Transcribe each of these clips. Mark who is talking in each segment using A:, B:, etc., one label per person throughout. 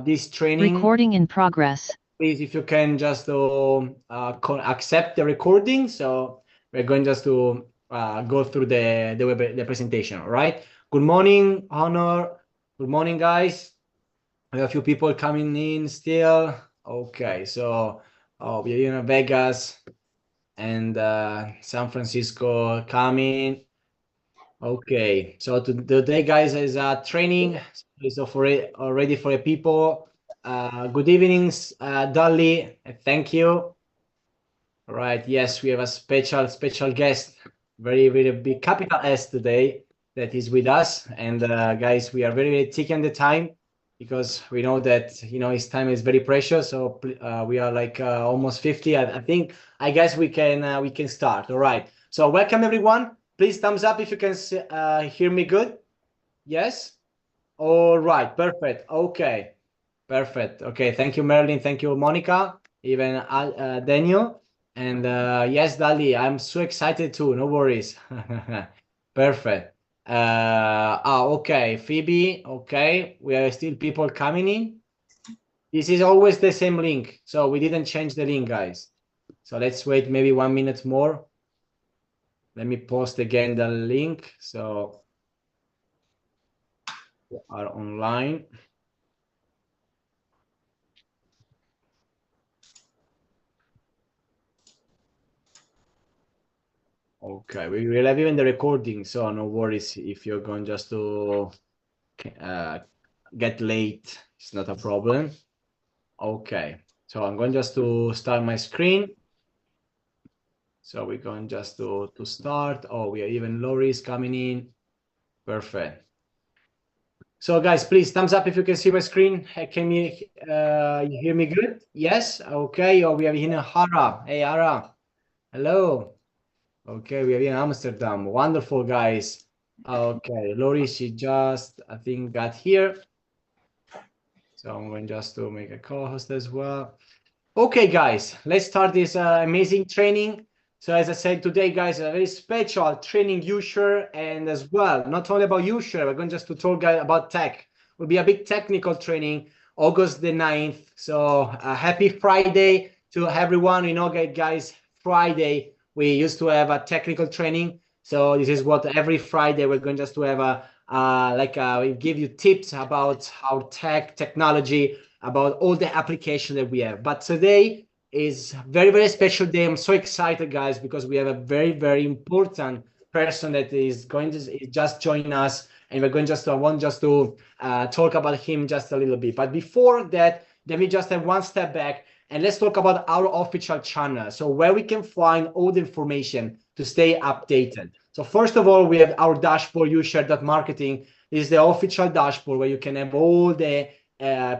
A: this training.
B: Recording in progress.
A: Please, if you can just accept the recording. So we're going just to go through the presentation. All right. Good morning, Honor. Good morning, guys. We have a few people coming in still. Okay, so we're in Vegas and San Francisco coming. Okay, so today, guys, is training. So already for the people. Good evenings, Dolly. Thank you. All right. Yes, we have a special guest, very big capital S today that is with us. And guys, we are very taking the time because we know that his time is very precious. So we are like almost 50. I think I guess we can start. All right. So welcome everyone. Please thumbs up if you can hear me good. Yes. All right. Perfect. Okay. Perfect. Okay. Thank you, Marilyn. Thank you, Monica. Even Daniel. And yes, Dali, I'm so excited too. No worries. Perfect. Okay. Phoebe. Okay. We are still people coming in. This is always the same link. So we didn't change the link, guys. So let's wait maybe 1 minute more. Let me post again the link. So we are online. Okay, we will have even the recording, so no worries if you're going just to get late. It's not a problem. Okay, so I'm going just to start my screen. So we're going just to start. Oh, we are even Lori's coming in. Perfect. So guys, please thumbs up if you can see my screen. Can you hear me good? Yes. Okay. Oh, we have here Hara. Hey, Hara. Hello. Okay, we are in Amsterdam. Wonderful, guys. Okay, Lori, she just, I think, got here. So I'm going just to make a co-host as well. Okay, guys, let's start this amazing training. So as I said today, guys, a very special training user, and as well, not only about user, we're going just to talk about tech. Will be a big technical training, August the 9th. So happy Friday to everyone. You know, guys, Friday, we used to have a technical training. So this is what every Friday we're going just to have we give you tips about how technology, about all the application that we have. But today is very special day. I'm so excited, guys, because we have a very important person that is going to just join us, and we're going just to, I want just to talk about him just a little bit. But before that, let me just have one step back and let's talk about our official channel. So where we can find all the information to stay updated. So first of all, we have our dashboard, ushare.marketing. This is the official dashboard where you can have all the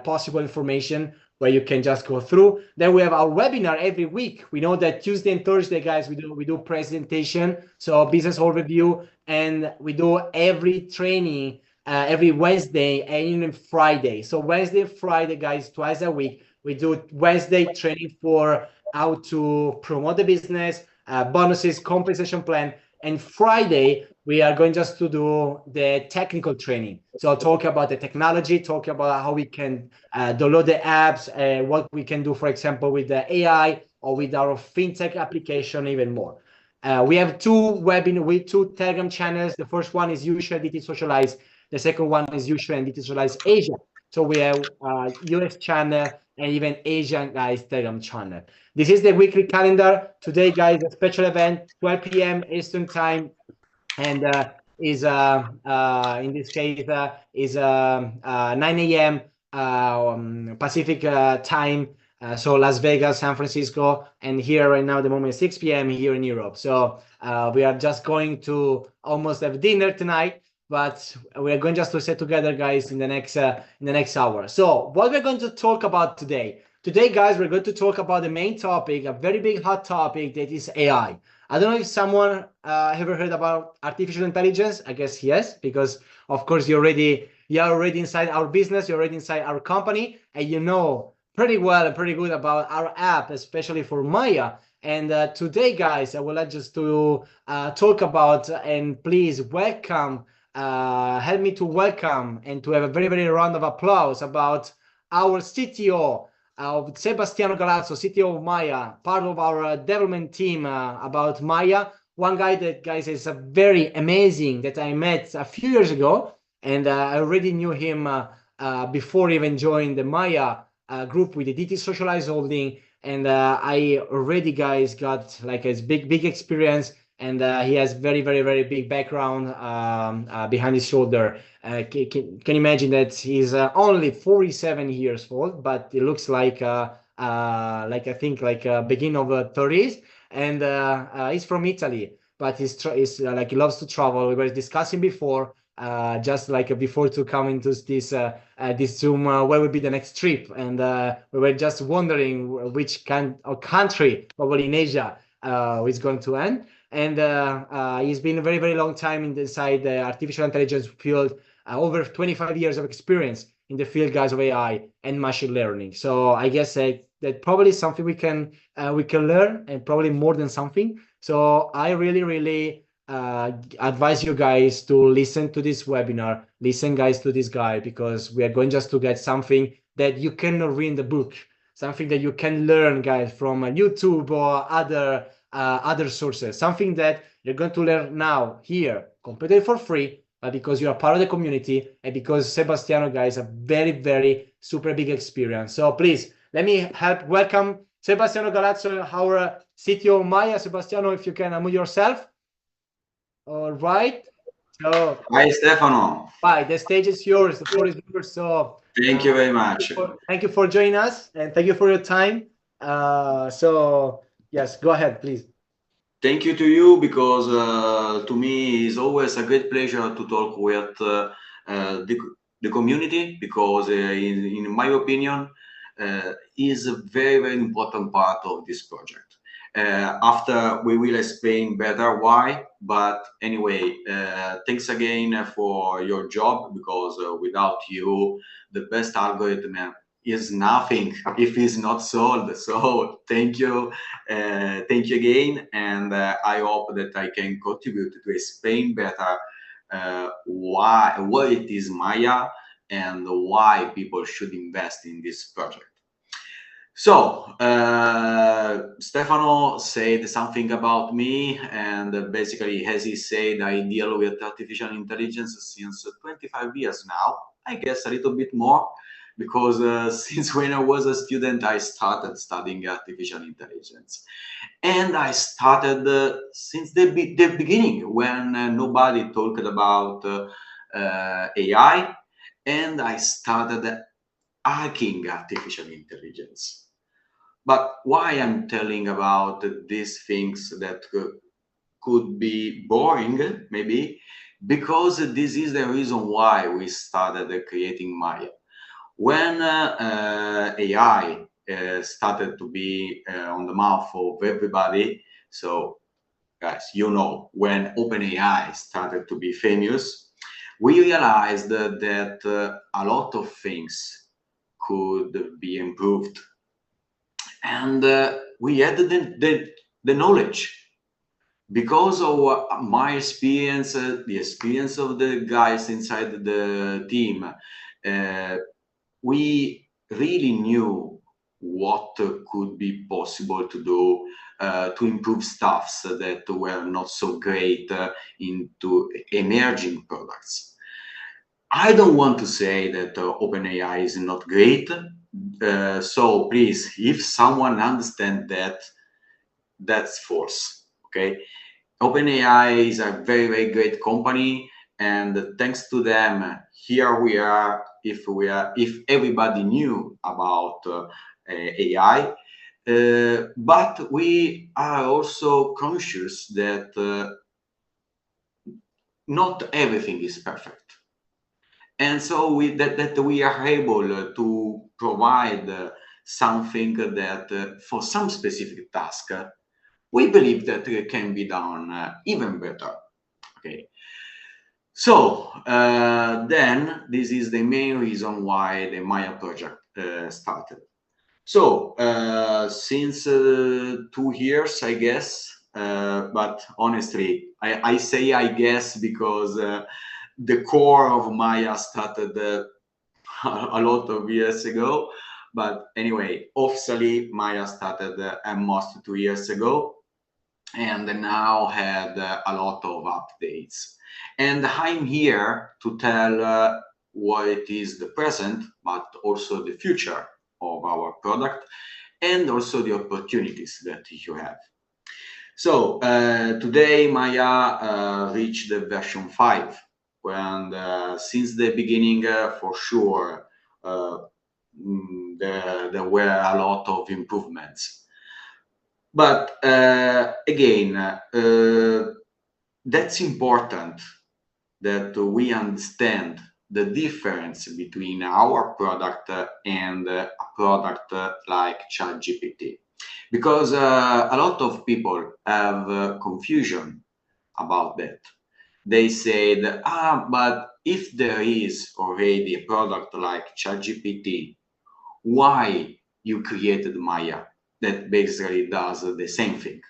A: possible information where you can just go through. Then we have our webinar every week. We know that Tuesday and Thursday, guys, we do presentation, so business overview, and we do every training every Wednesday and even Friday. So Wednesday and Friday, guys, twice a week. We do Wednesday training for how to promote the business, bonuses, compensation plan. And Friday, we are going just to do the technical training. So I'll talk about the technology, talk about how we can download the apps, what we can do, for example, with the AI or with our fintech application, even more. We have two Telegram channels. The first one is Usual DT Socialize. The second one is Usual and DT Socialize Asia. So we have US channel and even Asian guys Telegram channel. This is the weekly calendar. Today, guys, a special event, 12 p.m. Eastern time, and is in this case is 9 a.m. Pacific time. So Las Vegas, San Francisco, and here right now the moment is 6 p.m. here in Europe. So we are just going to almost have dinner tonight, but we are going just to sit together, guys, in the next hour. So what we're going to talk about today. Today, guys, we're going to talk about the main topic, a very big hot topic, that is AI. I don't know if someone ever heard about artificial intelligence. I guess yes, because of course you're already inside our business, you're already inside our company, and you know pretty well and pretty good about our app, especially for MAIA. And today, guys, I would like just to talk about, and please welcome, help me to welcome and to have a very round of applause about our CTO, Sebastiano Galazzo, CTO of MAIA, part of our development team about MAIA. One guy that, guys, is very amazing that I met a few years ago, and I already knew him before even joining the MAIA group with the DT Socialized Holding. And I already, guys, got like a big experience, and he has very big background behind his shoulder. Can imagine that he's only 47 years old, but it looks like I think like beginning of 30s, and he's from Italy, but he's like he loves to travel. We were discussing before, just like before to come into this Zoom, where would be the next trip, and we were just wondering which country, probably in Asia, is going to end. And he's been a very long time inside the artificial intelligence field, over 25 years of experience in the field, guys, of AI and machine learning. So I guess that probably is something we can learn, and probably more than something. So I really advise you guys to listen to this webinar, listen, guys, to this guy, because we are going just to get something that you cannot read in the book, something that you can learn, guys, from YouTube or other sources, something that you're going to learn now here completely for free, but because you are part of the community, and because Sebastiano, guys, a very super big experience. So please let me welcome Sebastiano Galazzo, our CTO MAIA. Sebastiano, if you can unmute yourself. All right. So
B: hi, Stefano.
A: Hi, the stage is yours. The floor is yours. So
B: thank you very much.
A: Thank you for joining us, and thank you for your time. So yes, go ahead, please.
B: Thank you to you, because to me it's always a great pleasure to talk with the community, because in my opinion is a very important part of this project. After we will explain better why, but anyway, thanks again for your job, because without you the best algorithm is nothing if it's not solved. So thank you again, and I hope that I can contribute to explain better what it is MAIA and why people should invest in this project. So Stefano said something about me, and basically, as he said, I deal with artificial intelligence since 25 years now, I guess a little bit more, because since when I was a student, I started studying artificial intelligence. And I started since the beginning, when nobody talked about AI, and I started hacking artificial intelligence. But why I'm telling about these things that could be boring, maybe, because this is the reason why we started creating MAIA. When AI started to be on the mouth of everybody, so guys, you know, when OpenAI started to be famous, we realized that a lot of things could be improved. And we had the knowledge, because of my experience, the experience of the guys inside the team. We really knew what could be possible to do to improve stuffs that were not so great into emerging products. I don't want to say that OpenAI is not great. So please, if someone understands that, that's false. Okay, OpenAI is a very great company, and thanks to them, here we are. If everybody knew about AI, but we are also conscious that not everything is perfect. And so that we are able to provide something that for some specific task, we believe that it can be done even better. Okay. So then this is the main reason why the MAIA project started. So since 2 years, I guess, but honestly, I say I guess because the core of MAIA started a lot of years ago. But anyway, officially MAIA started almost 2 years ago, and now had a lot of updates. And I'm here to tell what it is the present, but also the future of our product, and also the opportunities that you have. So today MAIA reached the version 5, and since the beginning, for sure, there were a lot of improvements. But again, that's important that we understand the difference between our product and a product like ChatGPT, because a lot of people have confusion about that. They said, but if there is already a product like ChatGPT, why you created MAIA that basically does the same thing?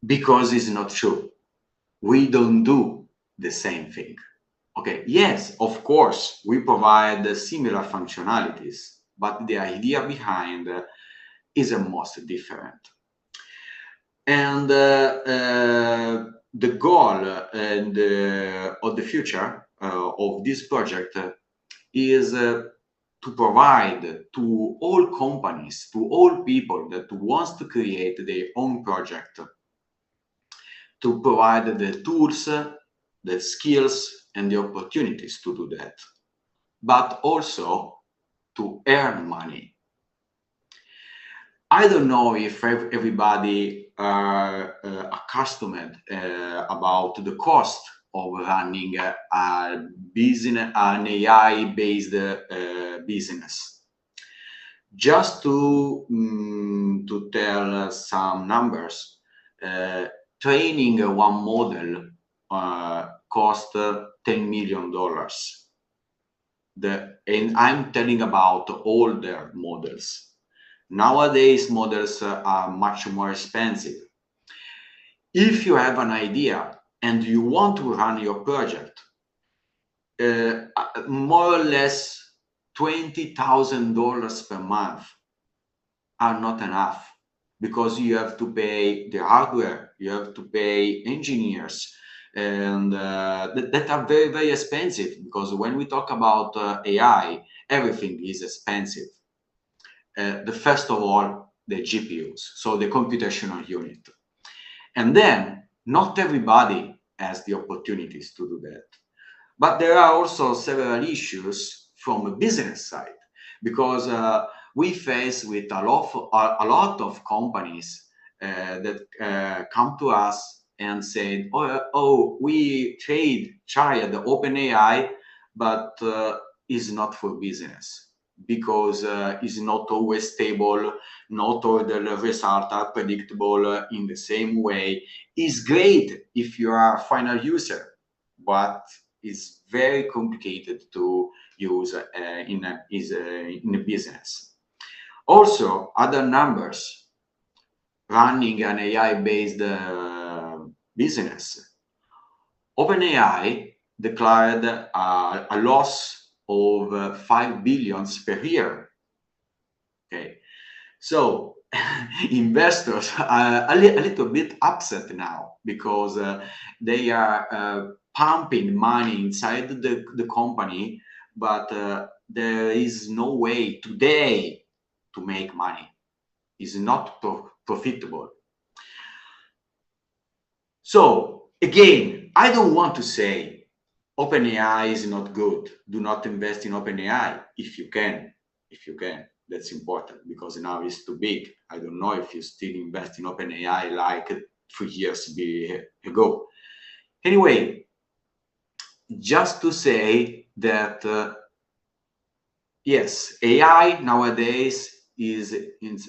B: Because it's not true. We don't do the same thing. Okay, yes, of course, we provide similar functionalities, but the idea behind is almost different. And the goal of the future of this project is to provide to all companies, to all people that wants to create their own project, to provide the tools, the skills, and the opportunities to do that, but also to earn money. I don't know if everybody are accustomed about the cost of running a business, an AI-based business. Just to tell some numbers, training one model cost $10 million. And I'm telling about older models. Nowadays, models are much more expensive. If you have an idea and you want to run your project, more or less $20,000 per month are not enough, because you have to pay the hardware, you have to pay engineers, and that are very, very expensive, because when we talk about AI, everything is expensive. The first of all, the GPUs, so the computational unit. And then not everybody has the opportunities to do that. But there are also several issues from a business side, because we face with a lot of companies that come to us and say, oh, we tried the OpenAI, but it's not for business, because it's not always stable, not all the results are predictable in the same way. It's great if you are a final user, but it's very complicated to use in a business. Also, other numbers, running an AI-based business. OpenAI declared a loss of 5 billion per year. Okay, so investors are a little bit upset now, because they are pumping money inside the company, but there is no way today to make money. It's not profitable. So again, I don't want to say OpenAI is not good. Do not invest in OpenAI if you can. If you can, that's important, because now it's too big. I don't know if you still invest in OpenAI like 3 years ago. Anyway, just to say that yes, AI nowadays is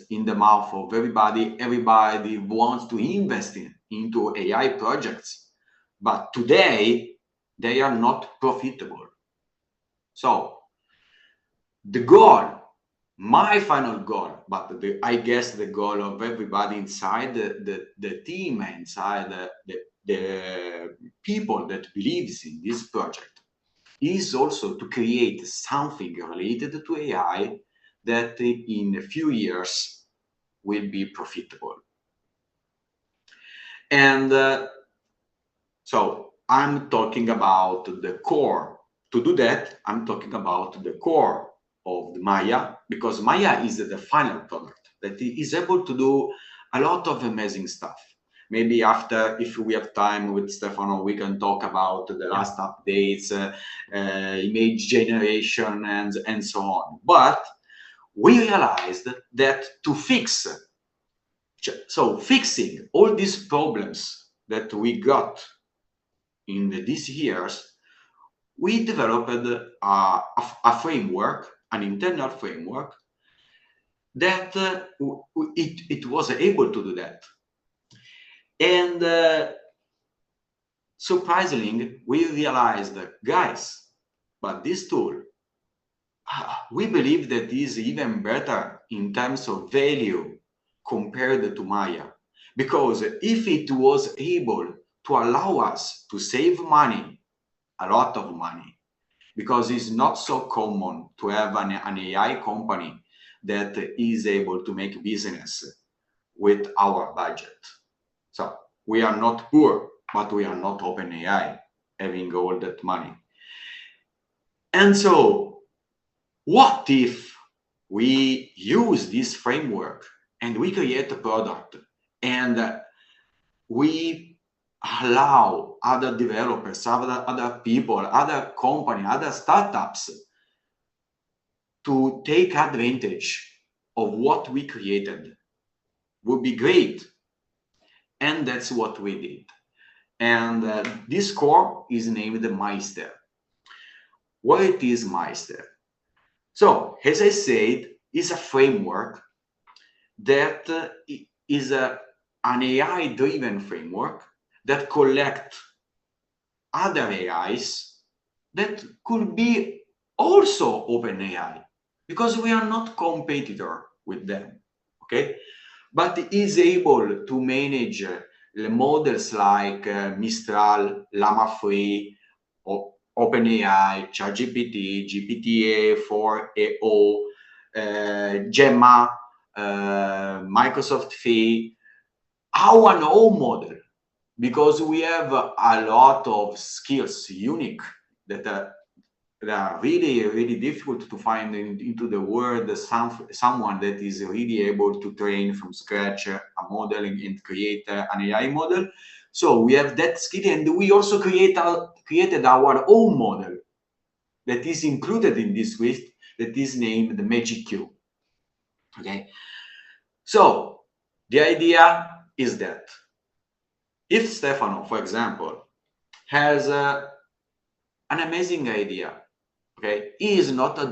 B: in the mouth of everybody. Everybody wants to invest into AI projects, but today they are not profitable. So the goal, my final goal, but I guess the goal of everybody inside the team, inside the people that believes in this project, is also to create something related to AI that in a few years will be profitable. And so I'm talking about the core. To do that, I'm talking about the core of the MAIA, because MAIA is the final product that is able to do a lot of amazing stuff. Maybe after, if we have time with Stefano, we can talk about the last updates, image generation, and so on. But we realized that to fix, so fixing all these problems that we got in these years, we developed a framework, an internal framework that it was able to do that. And surprisingly, we realized that, guys, but this tool, we believe that is even better in terms of value compared to MAIA. Because if it was able to allow us to save money, a lot of money, because it's not so common to have an AI company that is able to make business with our budget. So we are not poor, but we are not OpenAI having all that money. And so what if we use this framework and we create a product and we allow other developers, other people, other companies, other startups to take advantage of what we created? Would be great. And that's what we did. And this core is named Meister. What it is Meister? So, as I said, it's a framework that is an AI-driven framework that collects other AIs that could be also OpenAI, because we are not competitor with them, okay? But it is able to manage the models like Mistral, Llama 3, OpenAI, ChatGPT, GPT-4o, Gemma, Microsoft Phi, our own model, because we have a lot of skills unique that are really, really difficult to find into the world. Someone that is really able to train from scratch a model and create an AI model. So we have that skill, and we also created our own model that is included in this list, that is named the Magic Q. Okay, so the idea is that if Stefano, for example, has an amazing idea, okay, he is not a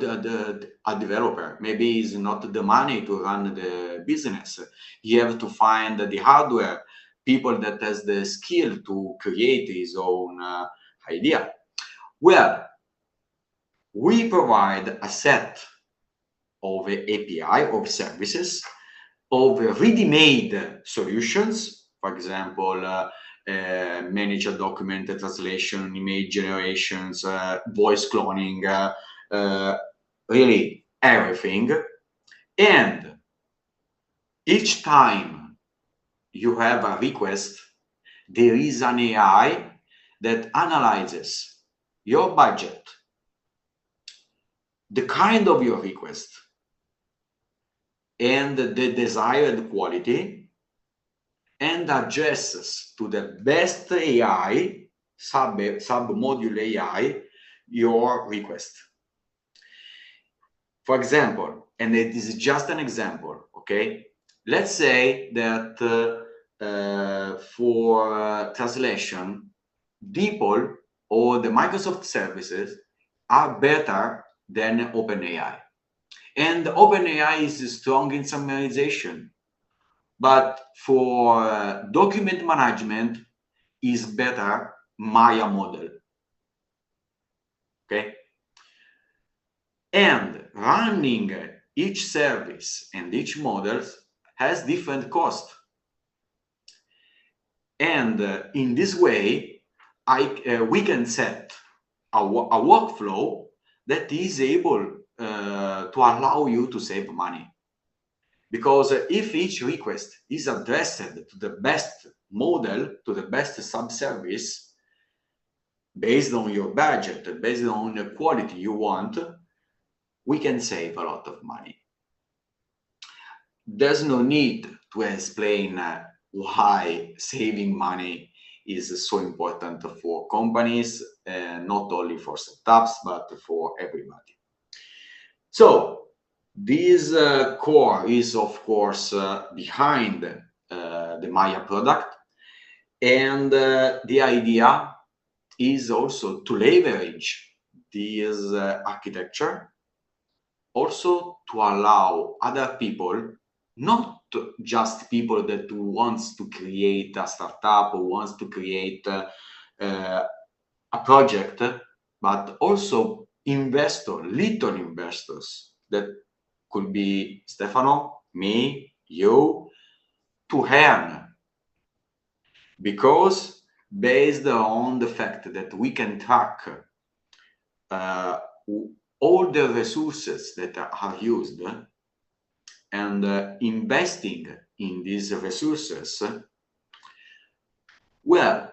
B: developer, maybe he's not the money to run the business, he have to find the hardware, people that has the skill to create his own idea. Well, we provide a set of API, of services, of ready-made solutions, for example, manage a document translation, image generations, voice cloning, really everything. And each time you have a request, there is an AI that analyzes your budget, the kind of your request, and the desired quality, and adjusts to the best AI, sub-module AI, your request. For example, and it is just an example, okay? Let's say that for translation, DeepL or the Microsoft services are better than OpenAI. And OpenAI is strong in summarization. But for document management is better MAIA model, okay? And running each service and each model has different cost. And in this way, we can set a workflow that is able to allow you to save money. Because if each request is addressed to the best model, to the best sub-service, based on your budget, based on the quality you want, we can save a lot of money. There's no need to explain why saving money is so important for companies, not only for startups, but for everybody. So this core is, of course, behind the MAIA product. And the idea is also to leverage this architecture, also to allow other people, not just people that wants to create a startup or wants to create a project, but also little investors that could be Stefano, me, you, to earn. Because based on the fact that we can track all the resources that are used and investing in these resources, well,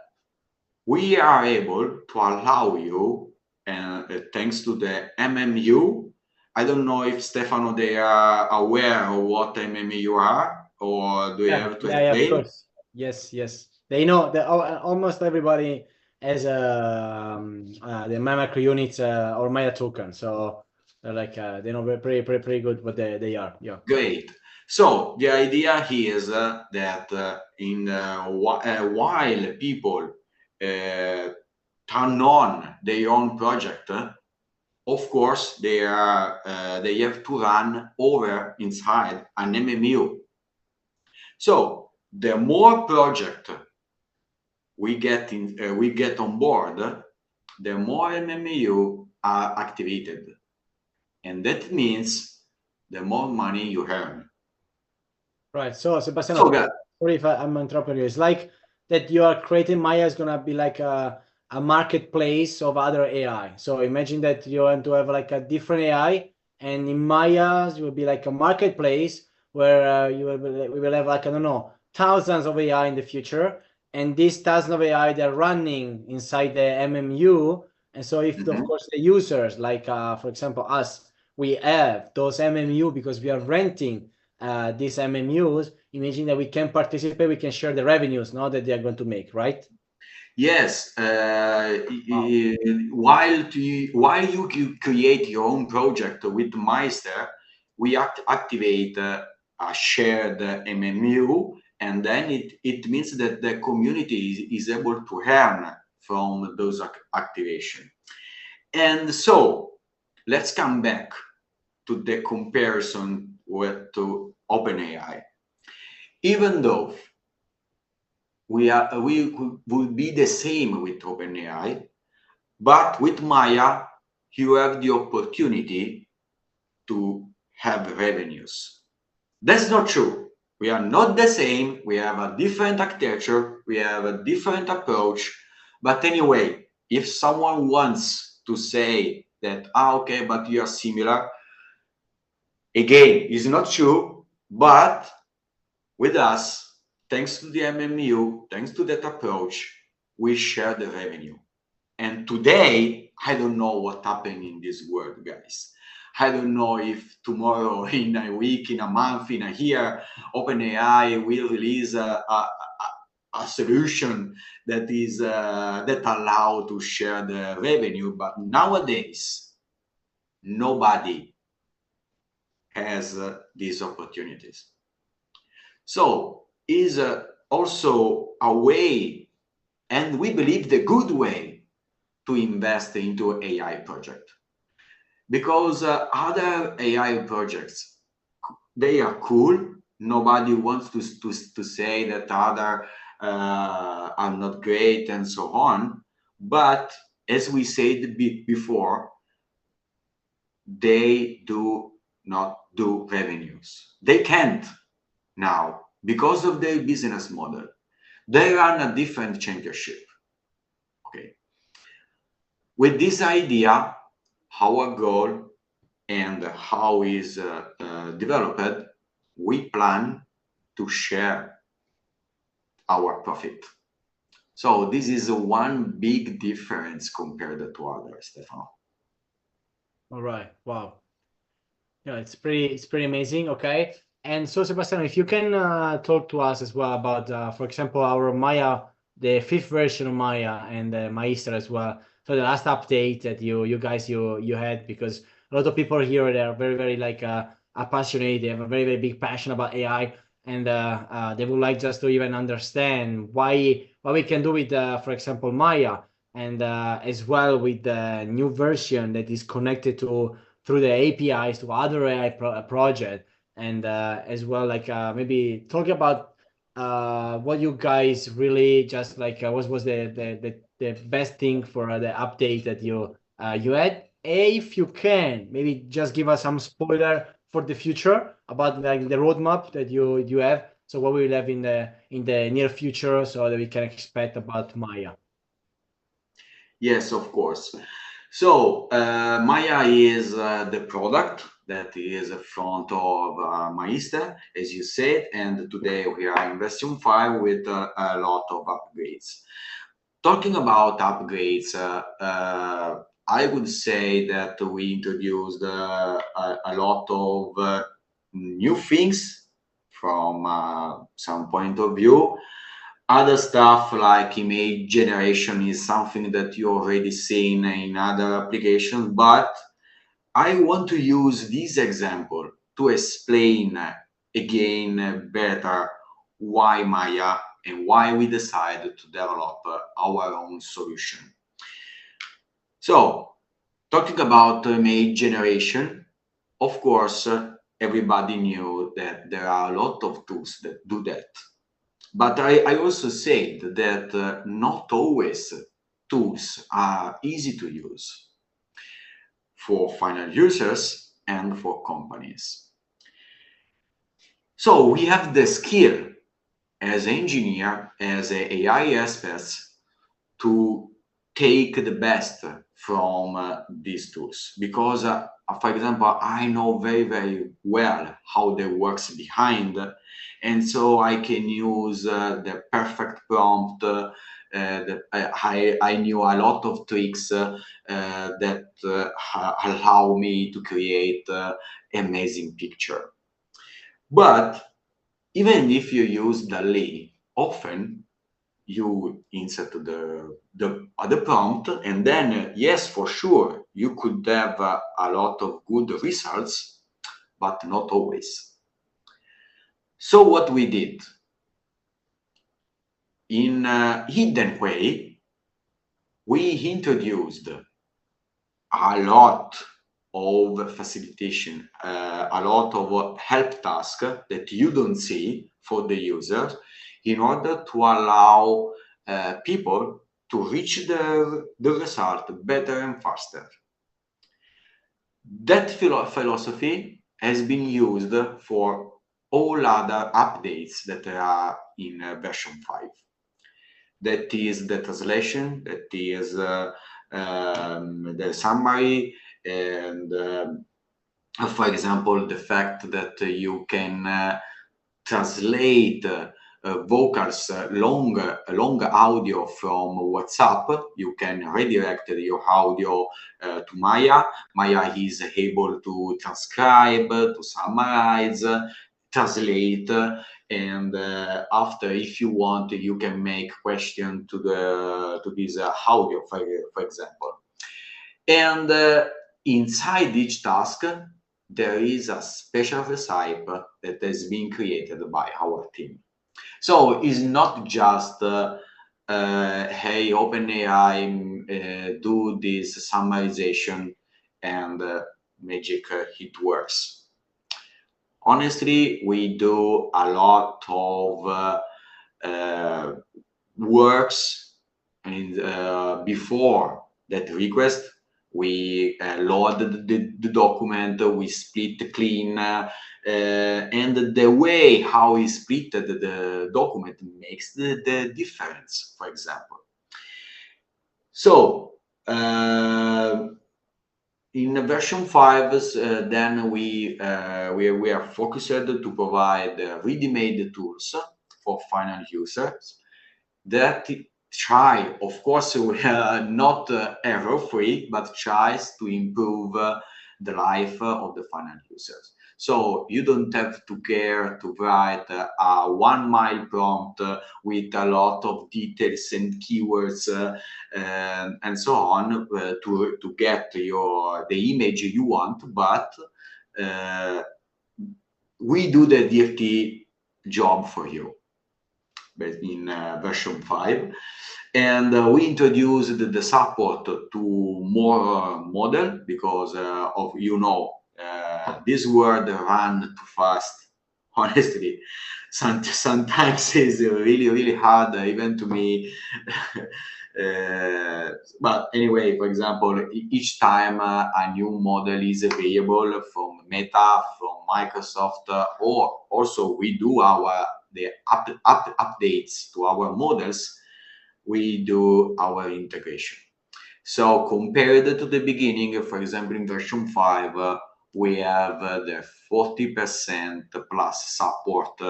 B: we are able to allow you, and thanks to the MMU, I don't know if Stefano, they are aware of what MMU are, or do you have to explain?
A: Yeah, of course. Yes. They know that almost everybody has the macro units or MAIA token. So they're like they know pretty good what they are. Yeah.
B: Great. So the idea here is that while people turn on their own project, of course they have to run over inside an MMU. So the more project we get on board, the more MMU are activated, and that means the more money you earn.
A: Right. So Sebastiano, sorry if I'm interrupting you. It's like that you are creating MAIA is gonna be like a marketplace of other AI. So imagine that you want to have like a different AI, and in MAIA it will be like a marketplace where we will have like, I don't know, thousands of AI in the future, and these thousands of AI they're running inside the MMU. And so if of course the users, like for example us, we have those MMU because we are renting these MMUs, imagine that we can participate, we can share the revenues now that they are going to make, right?
B: Yes. While you create your own project with Meister, we activate a shared MMU, and then it means that the community is able to earn from those activation. And so let's come back to the comparison to OpenAI. Even though we would be the same with OpenAI, but with MAIA, you have the opportunity to have revenues. That's not true. We are not the same. We have a different architecture. We have a different approach. But anyway, if someone wants to say that, okay, but you are similar, again, it's not true. But with us, thanks to the MMU, thanks to that approach, we share the revenue. And today, I don't know what happened in this world, guys. I don't know if tomorrow, in a week, in a month, in a year, OpenAI will release a solution that is that allow to share the revenue. But nowadays, nobody has these opportunities. So is also a way, and we believe the good way, to invest into AI project. Because other AI projects, they are cool. Nobody wants to say that other are not great and so on. But as we said before, they do not do revenues. They can't now because of their business model. They run a different championship. Okay. With this idea, our goal and how is developed, we plan to share our profit. So this is one big difference compared to others, Stefano.
A: All right. Wow. Yeah, it's pretty amazing. Okay. And so, Sebastiano, if you can talk to us as well about, for example, our MAIA, the fifth version of MAIA and Maestra as well. So the last update that you guys you had, because a lot of people here, they are very like passionate. They have a very big passion about AI, and they would like just to even understand why what we can do with, for example, MAIA, and as well with the new version that is connected to through the APIs to other AI project, and as well like maybe talk about what you guys really just like what was the best thing for the update that you had. If you can, maybe just give us some spoiler for the future about like the roadmap that you have. So what we will have in the near future, so that we can expect about MAIA.
B: Yes, of course. So MAIA is the product that is in front of Maestra, as you said, and today we are in version 5 with a lot of upgrades. Talking about upgrades, I would say that we introduced a lot of new things from some point of view. Other stuff like image generation is something that you already seen in other applications, but I want to use this example to explain again better why MAIA and why we decided to develop our own solution. So, talking about image generation, of course, everybody knew that there are a lot of tools that do that. But I also said that not always tools are easy to use for final users and for companies. So we have the skill as engineer, as AI experts, to take the best from these tools, because for example, I know very well how they works behind, and so I can use the perfect prompt. I knew a lot of tricks that allow me to create amazing picture. But even if you use DALL-E, often you insert the other prompt, and then yes, for sure, you could have a lot of good results, but not always. So what we did, in a hidden way, we introduced a lot of facilitation, a lot of help tasks that you don't see for the users, in order to allow people to reach the result better and faster. That philosophy has been used for all other updates that are in version 5. That is the translation, that is the summary, and for example, the fact that you can translate vocals, long audio from WhatsApp. You can redirect your audio to MAIA. MAIA is able to transcribe, to summarize, translate, and after, if you want, you can make question to this audio, for example. And inside each task, there is a special recipe that has been created by our team. So it's not just, hey, OpenAI, do this summarization and magic, it works. Honestly, we do a lot of works, and before that request, we load the document, we split clean, and the way how we split the document makes the difference, for example. So In version 5, then we are focused to provide ready-made tools for final users that try, of course, we are not error-free, but tries to improve the life of the final users. So you don't have to care to write a 1 mile prompt with a lot of details and keywords and so on to get the image you want, but we do the dirty job for you in version 5. And we introduced the support to more model because of this world run too fast. Honestly, sometimes it's really hard even to me. But anyway, for example, each time a new model is available from Meta, from Microsoft, or also we do the updates to our models, we do our integration. So compared to the beginning, for example, in version 5, we have the 40% plus support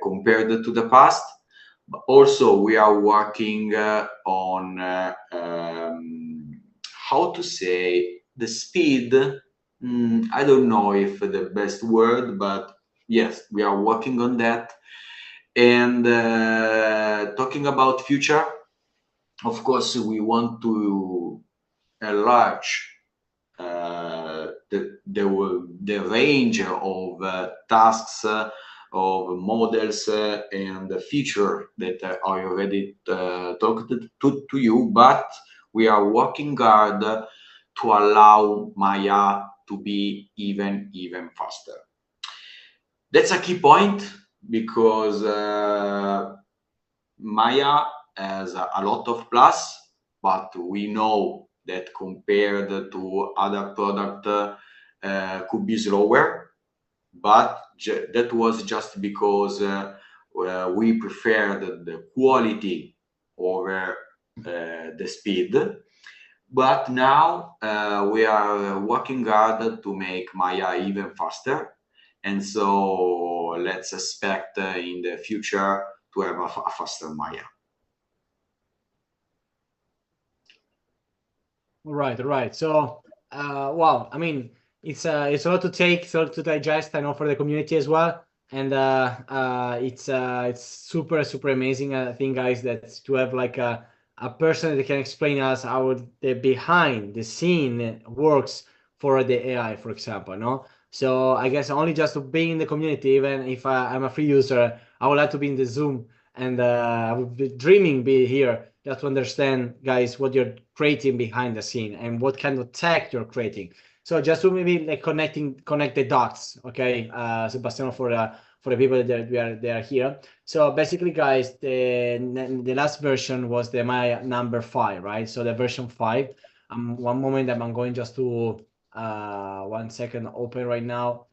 B: compared to the past. But also we are working on how to say the speed. I don't know if the best word, but yes, we are working on that. And talking about future, of course, we want to enlarge the range of tasks, of models, and the feature that I already talked to you, but we are working hard to allow MAIA to be even faster. That's a key point because MAIA has a lot of plus, but we know that compared to other product could be slower, but that was just because we preferred the quality over the speed. But now we are working hard to make MAIA even faster, and so let's expect in the future to have a faster MAIA.
A: Right. So, wow, I mean, it's a lot to take, it's a lot to digest, I know, for the community as well. And it's super amazing, I think, guys, that to have like a person that can explain us how the behind the scene works for the AI, for example, no? So I guess only just to be in the community, even if I'm a free user, I would like to be in the Zoom, and I would be dreaming be here just to understand, guys, what you're creating behind the scene and what kind of tech you're creating. So just to maybe like connect the dots, okay, Sebastiano, for the people that they are here. So basically, guys, the last version was the MAIA number 5, right? So the version 5. One moment, I'm going just to 1 second open right now.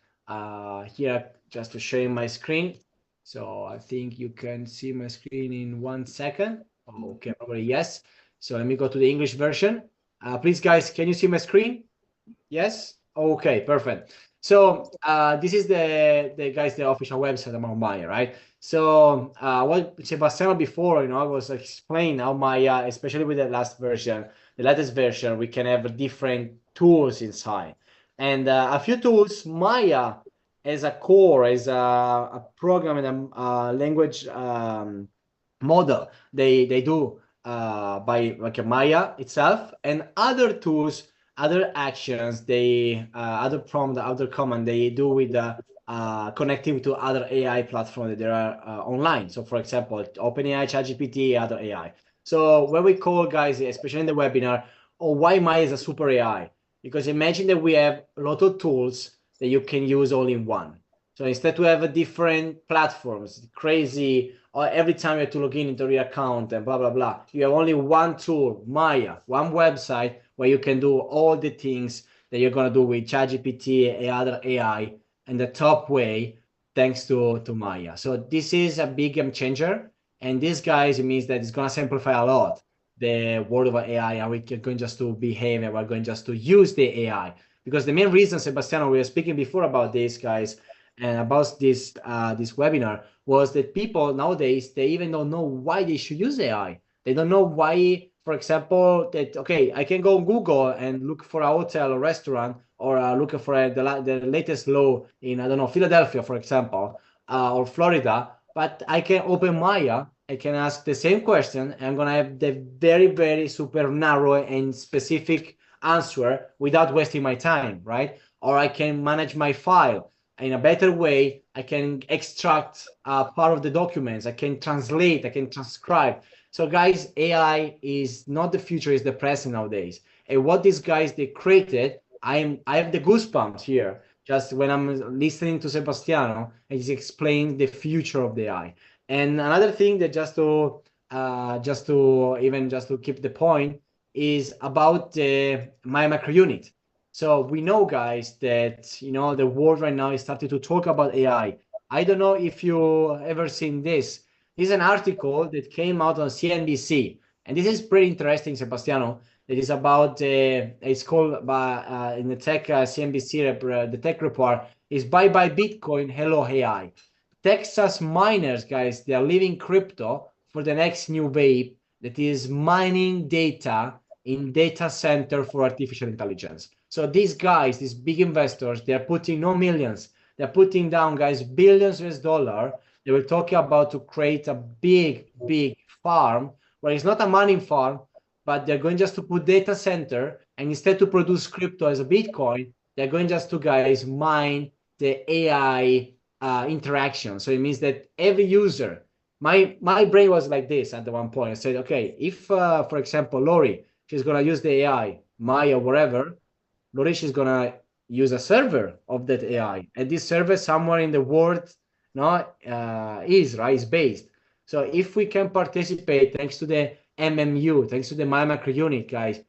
A: Here, just to share my screen. So I think you can see my screen in 1 second. Okay, probably yes. So let me go to the English version. Please, guys, can you see my screen? Yes? Okay, perfect. So this is the official website of MAIA, right? So what Sebastiano before, was explaining how MAIA, especially with the last version, the latest version, we can have different tools inside. And a few tools, MAIA as a core, as a program and a language model, they do by like a MAIA itself, and other tools, other actions, other prompt, other command they do with connecting to other AI platforms that there are online. So for example, OpenAI, ChatGPT, other AI. So when we call, guys, especially in the webinar, why MAIA is a super AI? Because imagine that we have a lot of tools that you can use all in one. So instead to have different platforms, crazy, or every time you have to log in into your account and blah, you have only one tool, MAIA, one website where you can do all the things that you're going to do with ChatGPT and other AI in the top way, thanks to MAIA. So this is a big game changer. And this, guys, it means that it's going to simplify a lot the world of AI? Are we going just to behave and we're going just to use the AI? Because the main reason, Sebastiano, we were speaking before about this, guys, and about this this webinar, was that people nowadays, they even don't know why they should use AI. They don't know why, for example, that, okay, I can go on Google and look for a hotel or restaurant, or look for the latest law in, I don't know, Philadelphia, for example, or Florida, but I can open MAIA, I can ask the same question, and I'm gonna have the very, very super narrow and specific answer without wasting my time, right? Or I can manage my file in a better way. I can extract part of the documents, I can translate, I can transcribe. So guys, AI is not the future, it's the present nowadays. And what these guys, they created, I have the goosebumps here just when I'm listening to Sebastiano and he's explaining the future of the AI. And another thing that just to keep the point is about the MAIA macro unit. So we know, guys, that the world right now is starting to talk about AI. I don't know if you ever seen this. This is an article that came out on CNBC, and this is pretty interesting, Sebastiano. It is about it's called by in the tech CNBC the tech report is Bye Bye Bitcoin, Hello AI. Texas miners, guys, they are leaving crypto for the next new wave that is mining data in data center for artificial intelligence. So these guys, these big investors, they are putting no millions, they're putting down, guys, billions US dollar. They were talking about to create a big, big farm where it's not a mining farm, but they're going just to put data center, and instead to produce crypto as a Bitcoin, they're going just to, guys, mine the AI interaction. So it means that every user, my brain was like this at the one point. I said, okay, if for example, Lori, she's gonna use the AI, MAIA, whatever, Lori, she's gonna use a server of that AI, and this server somewhere in the world, is based. So if we can participate, thanks to the MMU, thanks to the MAIA macro unit, guys,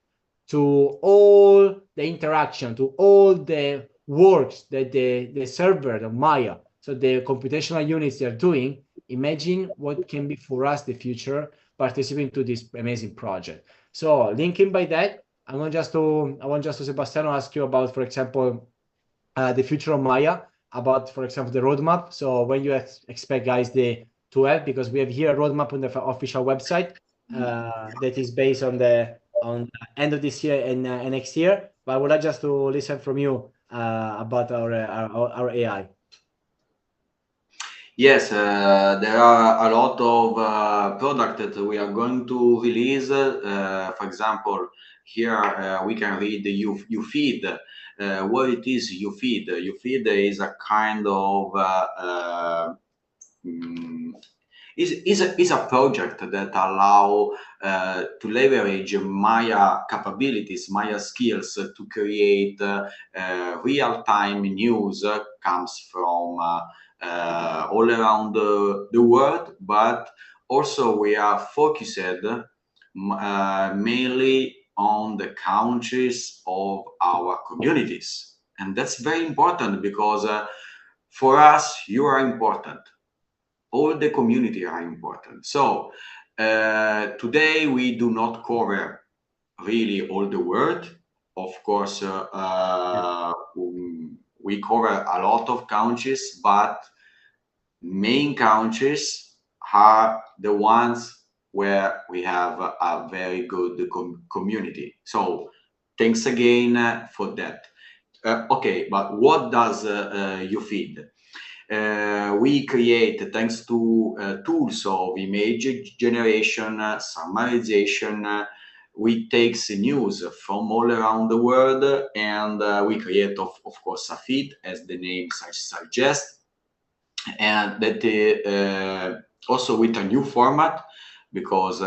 A: to all the interaction, to all the works that the server, the MAIA, so the computational units they're doing, imagine what can be for us the future participating to this amazing project. So linking by that, I want just to Sebastiano ask you about, for example, the future of MAIA, about, for example, the roadmap. So when you expect, guys, to have, because we have here a roadmap on the official website that is based on the end of this year and next year. But I would like just to listen from you about our AI.
B: Yes, there are a lot of products that we are going to release. For example, here we can read the UFeed. What it is, UFeed? UFeed is a kind of is a project that allow to leverage MAIA capabilities, MAIA skills to create real-time news. Comes from all around the world, but also we are focused mainly on the countries of our communities. And that's very important because for us, you are important. All the community are important. So today we do not cover really all the world. Of course, we cover a lot of countries, but main countries are the ones where we have a very good community. So thanks again for that. Okay, but what does UFeed? We create, thanks to tools of image generation, summarization, we take news from all around the world, and we create, of course, a feed, as the name suggests, and that also with a new format, because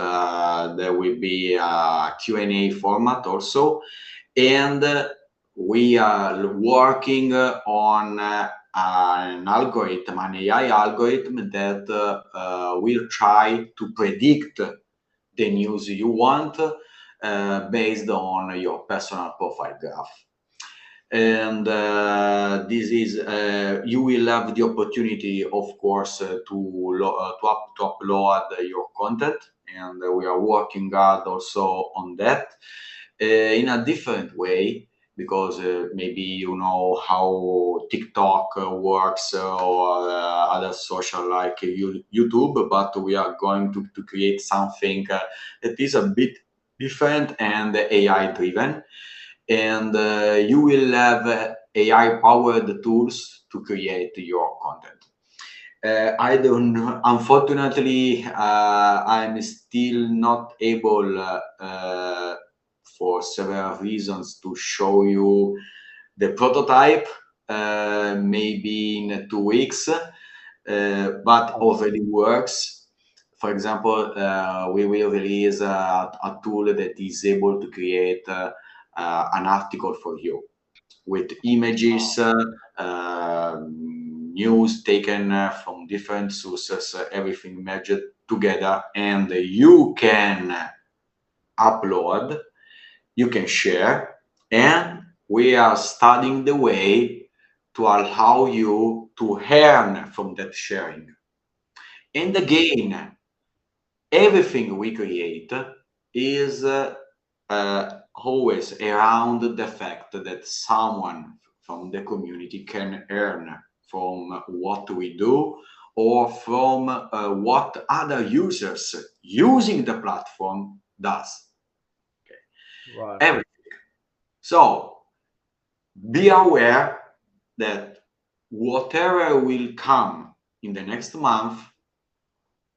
B: there will be a Q&A format also, and we are working on an algorithm, an AI algorithm that will try to predict the news you want based on your personal profile graph. And this is you will have the opportunity, of course, to upload your content, and we are working hard also on that in a different way, because maybe you know how TikTok works or other social like YouTube, but we are going to create something that is a bit different and AI driven, and you will have AI powered tools to create your content. I don't know. Unfortunately, I'm still not able, for several reasons, to show you the prototype. Maybe in 2 weeks, but already works. For example, we will release a tool that is able to create an article for you with images, news taken from different sources, everything merged together, and you can upload, you can share, and we are studying the way to allow you to earn from that sharing. And again, everything we create is always around the fact that someone from the community can earn from what we do, or from what other users using the platform does. Okay.
A: Right.
B: Everything. So be aware that whatever will come in the next month,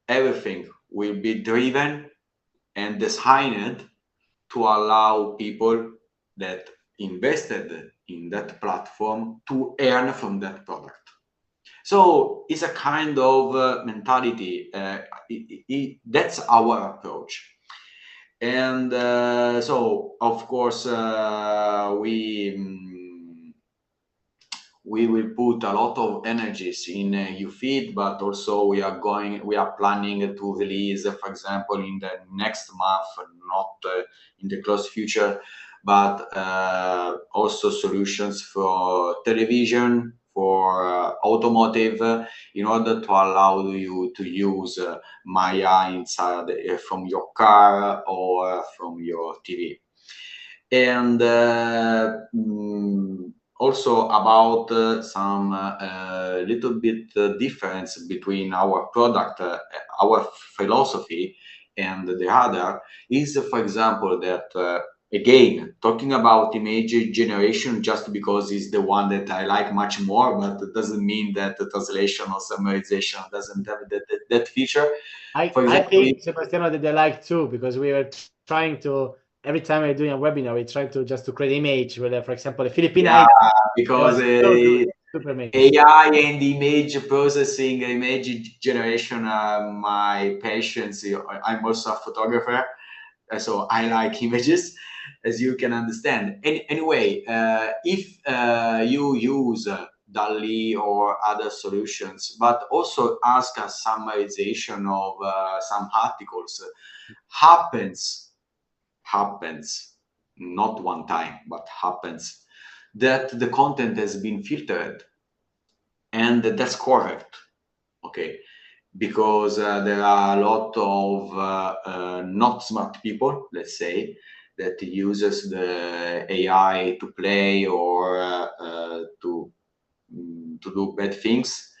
B: everything will be driven and designed to allow people that invested in that platform to earn from that product. So it's a kind of mentality. That's our approach. And so, of course, we will put a lot of energies in UFeed, but also we are planning to release, for example, in the next month, not in the close future, but also solutions for television, for automotive, in order to allow you to use MAIA inside from your car or from your TV. And also about some little bit difference between our product, our philosophy, and the other is, for example, that again, talking about image generation just because it's the one that I like much more, but it doesn't mean that the translation or summarization doesn't have that feature. For
A: I
B: example,
A: think, Sebastiano, that they like too, because we were trying to, every time we're doing a webinar, we try to just to create image with, for example, a Filipino
B: yeah,
A: icon.
B: because
A: So good, super amazing.
B: AI and image processing, image generation are my passions. I'm also a photographer, so I like images, as you can understand. Anyway, if you use DALL-E or other solutions, but also ask a summarization of some articles, happens, not one time, but happens, that the content has been filtered, and that's correct, okay, because there are a lot of not smart people, let's say, that uses the AI to play or to do bad things.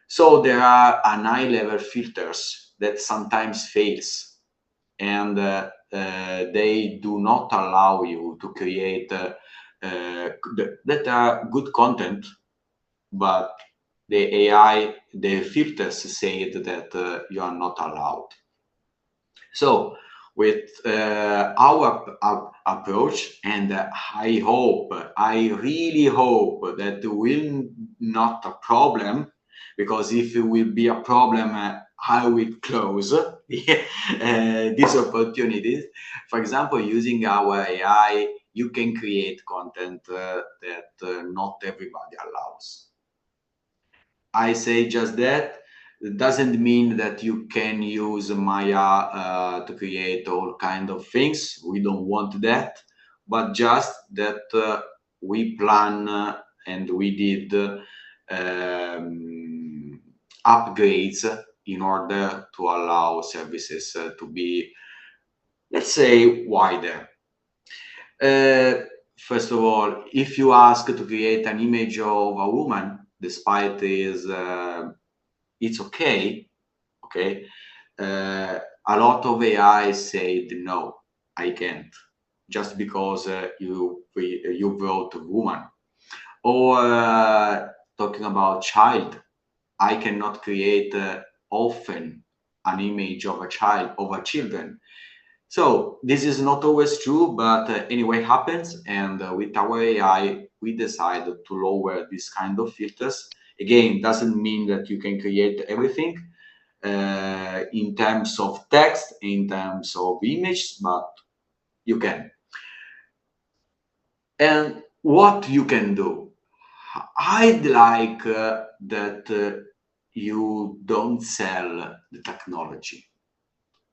B: So there are an high level filters that sometimes fails, and they do not allow you to create that are good content, but the AI, the filters say that you are not allowed. So with our approach, and I really hope that will not a problem, because if it will be a problem, I will close these opportunities. For example, using our AI, you can create content that not everybody allows. I say just that. It doesn't mean that you can use MAIA to create all kind of things. We don't want that, but just that we plan and we did upgrades in order to allow services to be, let's say, wider. First of all, if you ask to create an image of a woman, despite it's okay, a lot of AI said no, I can't, just because you wrote woman. Or talking about child, I cannot create often an image of a child, of a children. So this is not always true, but anyway happens. And with our AI, we decided to lower this kind of filters. Again, doesn't mean that you can create everything in terms of text, in terms of image, but you can. And what you can do, I'd like that you don't sell the technology,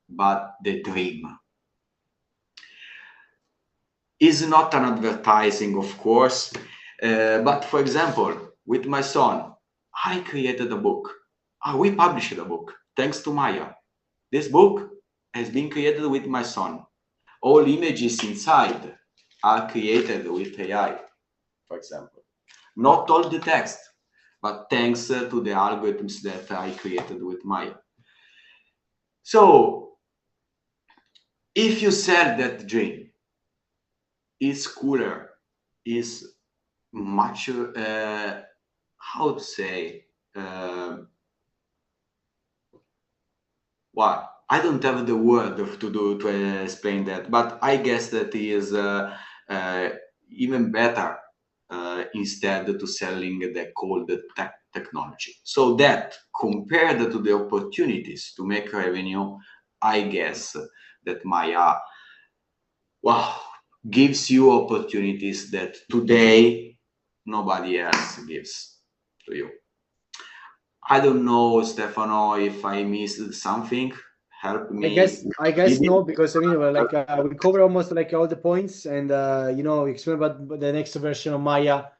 B: but the dream. Is not an advertising, of course, but for example, with my son, I created a book. We published a book thanks to MAIA. This book has been created with my son. All images inside are created with AI, for example. Not all the text, but thanks to the algorithms that I created with MAIA. So if you sell that dream, it's cooler, is much, how to say, well, I don't have the word to explain that, but I guess that is even better instead to selling the cold technology. So that compared to the opportunities to make revenue, I guess that MAIA, wow, gives you opportunities that today nobody else gives to you. I don't know, Stefano, if I missed something. Help me.
C: I guess no, because I mean, we're like we cover almost like all the points, and you know, explain about the next version of MAIA.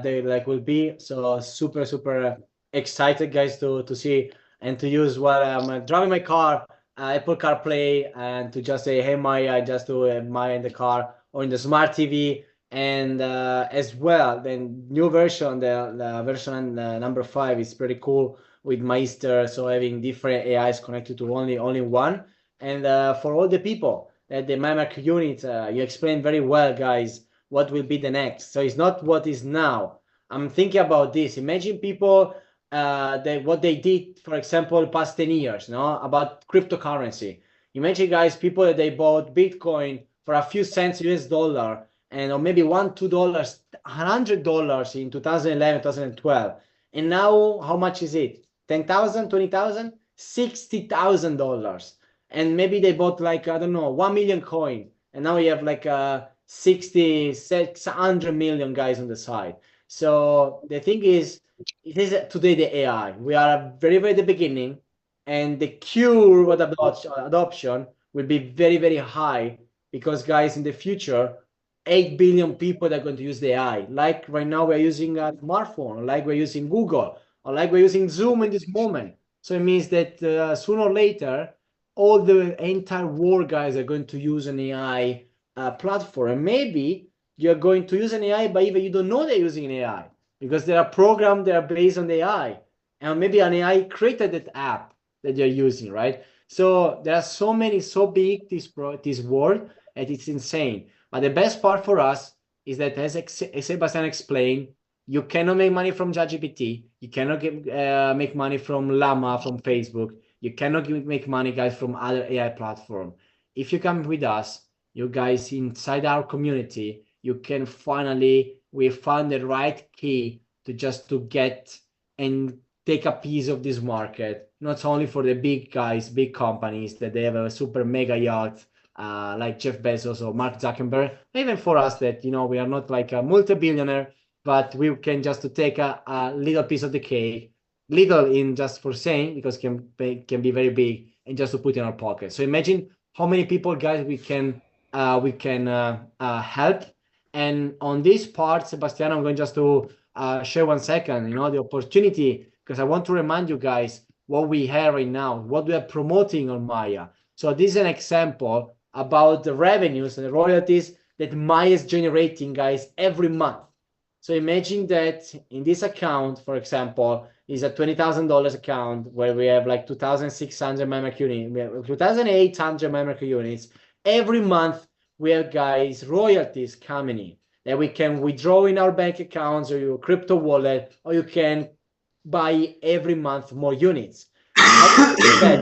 C: They like will be so super excited, guys, to see and to use while I'm driving my car, Apple CarPlay, and to just say, "Hey MAIA," just to MAIA in the car or in the smart TV, and as well, the new version, the version number 5 is pretty cool with Meister, so having different AIs connected to only one. And for all the people at the MyMark unit, you explained very well, guys, what will be the next. So it's not what is now. I'm thinking about this. Imagine people what they did, for example, past 10 years, no, about cryptocurrency. Imagine, guys, people that they bought Bitcoin for a few cents US dollar, and or maybe $1, $2, $100 in 2011, 2012. And now, how much is it? 10,000, 20,000, $60,000. And maybe they bought like, I don't know, 1 million coin. And now you have like 600 million guys on the side. So the thing is, it is today the AI. We are very at the beginning, and the curve of adoption will be very high, because guys, in the future, 8 billion people that are going to use the AI. Like right now, we're using a smartphone, like we're using Google, or like we're using Zoom in this moment. So it means that sooner or later, all the entire world, guys, are going to use an AI platform. And maybe you're going to use an AI, but even you don't know they're using an AI, because there are programs that are based on the AI. And maybe an AI created that app that you're using, right? So there are so many, so big, this world, and it's insane. But the best part for us is that, as Sebastian explained, you cannot make money from ChatGPT. You cannot make money from Llama, from Facebook. You cannot make money, guys, from other AI platform. If you come with us, you guys inside our community, you can finally, we found the right key to just to get and take a piece of this market, not only for the big guys, big companies that they have a super mega yacht, like Jeff Bezos or Mark Zuckerberg, even for us that, you know, we are not like a multi-billionaire, but we can just to take a little piece of the cake, little in just for saying, because can be very big, and just to put in our pocket. So imagine how many people, guys, we can help, And on this part, Sebastiano, I'm going just to share 1 second, the opportunity, because I want to remind you guys what we have right now, what we are promoting on MAIA. So this is an example about the revenues and the royalties that MAIA is generating, guys, every month. So imagine that in this account, for example, is a $20,000 account where we have like 2,600 memory units, we have 2,800 memory units. Every month we have, guys, royalties coming in that we can withdraw in our bank accounts or your crypto wallet, or you can buy every month more units.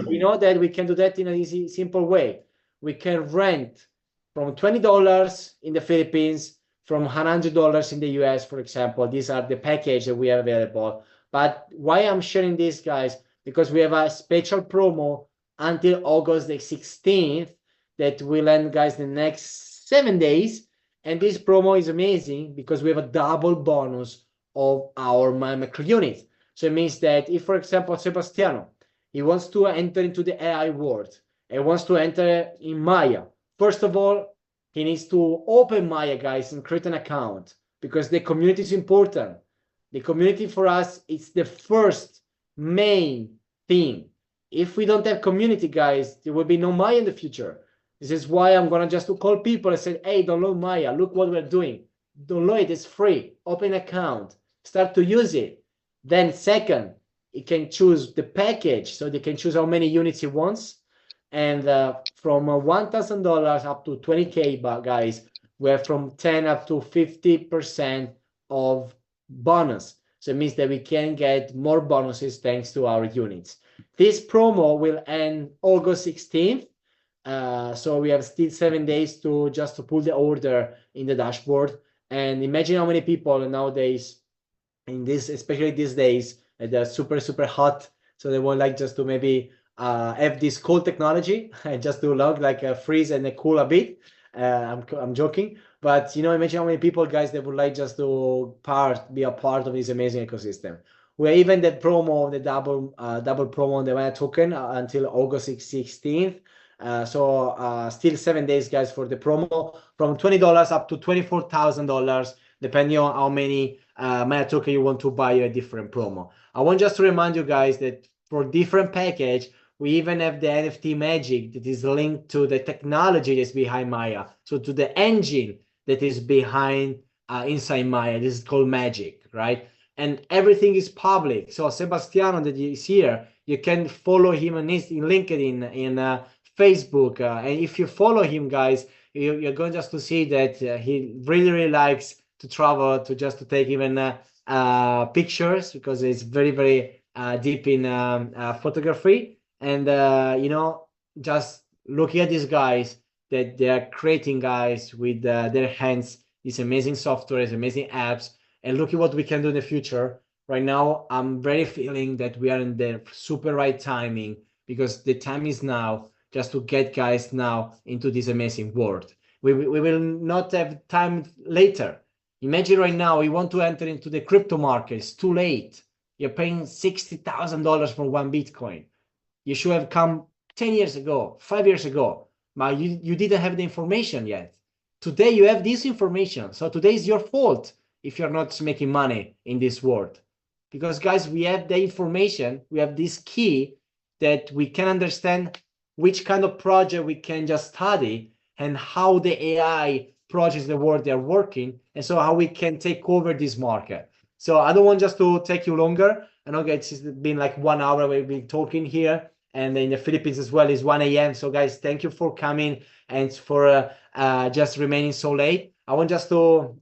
C: We know that we can do that in an easy, simple way. We can rent from $20 in the Philippines, from $100 in the US, for example. These are the package that we have available. But why I'm sharing this, guys, because we have a special promo until August the 16th that will end, guys, the next 7 days. And this promo is amazing because we have a double bonus of our micro units. So it means that if, for example, Sebastiano, he wants to enter into the AI world and wants to enter in MAIA, first of all, he needs to open MAIA, guys, and create an account, because the community is important. The community for us is the first main thing. If we don't have community, guys, there will be no MAIA in the future. This is why I'm gonna just to call people and say, hey, download MAIA, look what we're doing. Download it, it's free. Open an account, start to use it. Then second, he can choose the package, so they can choose how many units he wants. And from $1,000 up to 20K, guys, we're from 10 up to 50% of bonus. So it means that we can get more bonuses thanks to our units. This promo will end August 16th. So we have still 7 days to just to pull the order in the dashboard. And imagine how many people nowadays, in this, especially these days, they're super, super hot. So they want like just to maybe have this cool technology and just to log like a freeze and a cool a bit. I'm joking, but imagine how many people, guys, that would like just to be a part of this amazing ecosystem. We're even the promo, the double promo on the MAIA token until August 16th. So still 7 days, guys, for the promo, from $20 up to $24,000, depending on how many MAIA token you want to buy a different promo. I want just to remind you guys that for different package, we even have the NFT magic that is linked to the technology that's behind MAIA. So to the engine that is behind inside MAIA. This is called magic, right? And everything is public. So Sebastiano that is here, you can follow him on LinkedIn, in Facebook. And if you follow him, guys, you're going just to see that he really likes to travel, to take even pictures, because it's very, very deep in photography. And just looking at these guys that they are creating, guys, with their hands, these amazing software, these amazing apps, and look at what we can do in the future. Right now, I'm very feeling that we are in the super right timing, because the time is now just to get guys now into this amazing world. We will not have time later. Imagine right now, you want to enter into the crypto market, it's too late. You're paying $60,000 for one Bitcoin. You should have come 10 years ago, 5 years ago, but you didn't have the information yet. Today you have this information. So today is your fault if you're not making money in this world. Because guys, we have the information, we have this key that we can understand which kind of project we can just study and how the AI projects in the world they're working, and so how we can take over this market. So I don't want just to take you longer. I know guys, it's been like 1 hour we've been talking here, and in the Philippines as well is 1 a.m. So guys, thank you for coming and for just remaining so late. I want just to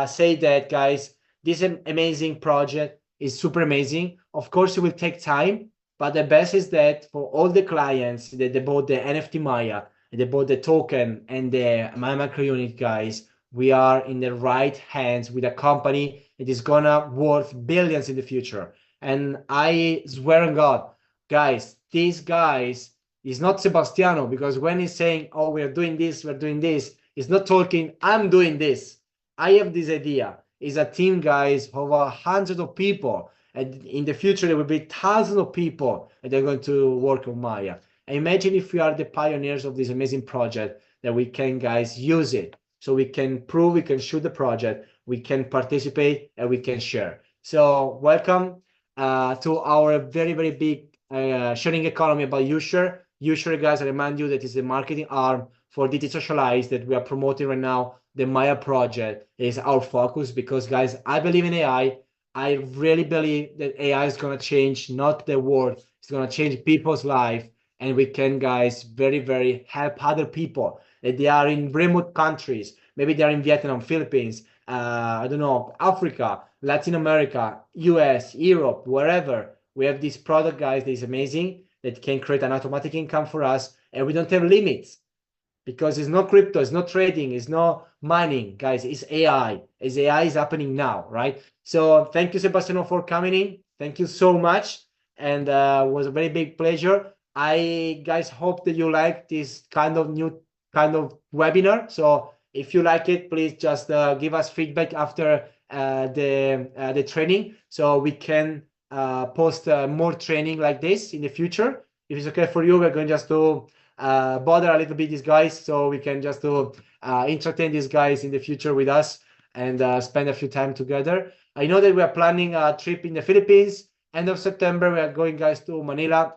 C: say that, guys, this amazing project is super amazing. Of course, it will take time, but the best is that for all the clients that they bought the NFT MAIA, they bought the token and the MAIA micro unit, guys, we are in the right hands with a company that is gonna worth billions in the future. And I swear on God, guys, these guys is not Sebastiano, because when he's saying, oh, we're doing this, he's not talking, I'm doing this. I have this idea. It's a team, guys, over hundreds of people. And in the future, there will be thousands of people that are going to work on MAIA. And imagine if we are the pioneers of this amazing project, that we can, guys, use it so we can prove, we can shoot the project, we can participate, and we can share. So welcome to our very, very big sharing economy about Ushare. Ushare, guys, I remind you that is the marketing arm for DT Socialize that we are promoting right now. The MAIA project is our focus because, guys, I believe in AI. I really believe that AI is going to change not the world, it's going to change people's life. And we can, guys, very, very help other people. That they are in remote countries. Maybe they are in Vietnam, Philippines, I don't know, Africa, Latin America, US, Europe, wherever. We have this product, guys, that is amazing, that can create an automatic income for us. And we don't have limits because it's not crypto, it's not trading, it's not mining, guys, it's AI. As AI is happening now, right? So thank you, Sebastiano, for coming in. Thank you so much. And it was a very big pleasure. I, guys, hope that you like this kind of new kind of webinar. So if you like it, please just give us feedback after the training, so we can post more training like this in the future. If it's okay for you, we're going just to bother a little bit these guys, so we can just to entertain these guys in the future with us and spend a few time together. I know that we are planning a trip in the Philippines. End of September, we are going, guys, to Manila,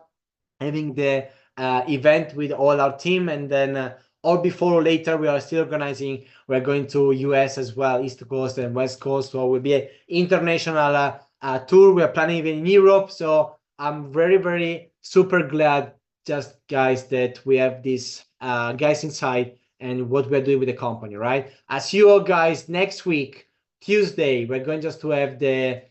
C: having the event with all our team, and then or before or later we are still organizing, we're going to US as well, East Coast and West Coast, so it will be an international tour. We are planning even in Europe, so I'm very, very super glad, just, guys, that we have these guys inside and what we're doing with the company, right? As you all, guys, next week Tuesday we're going just to have the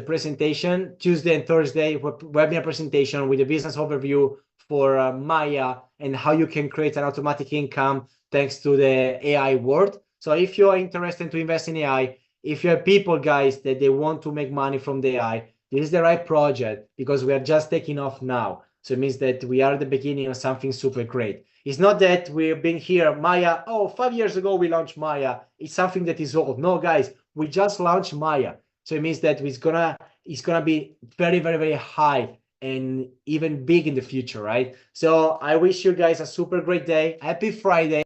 C: presentation, Tuesday and Thursday, webinar presentation with a business overview for MAIA and how you can create an automatic income thanks to the AI world. So if you're interested to invest in AI, if you have people, guys, that they want to make money from the AI, this is the right project because we are just taking off now. So it means that we are at the beginning of something super great. It's not that we've been here, MAIA, 5 years ago we launched MAIA. It's something that is old. No, guys, we just launched MAIA. So it means that it's gonna be very, very, very high and even big in the future, right? So I wish you guys a super great day. Happy Friday.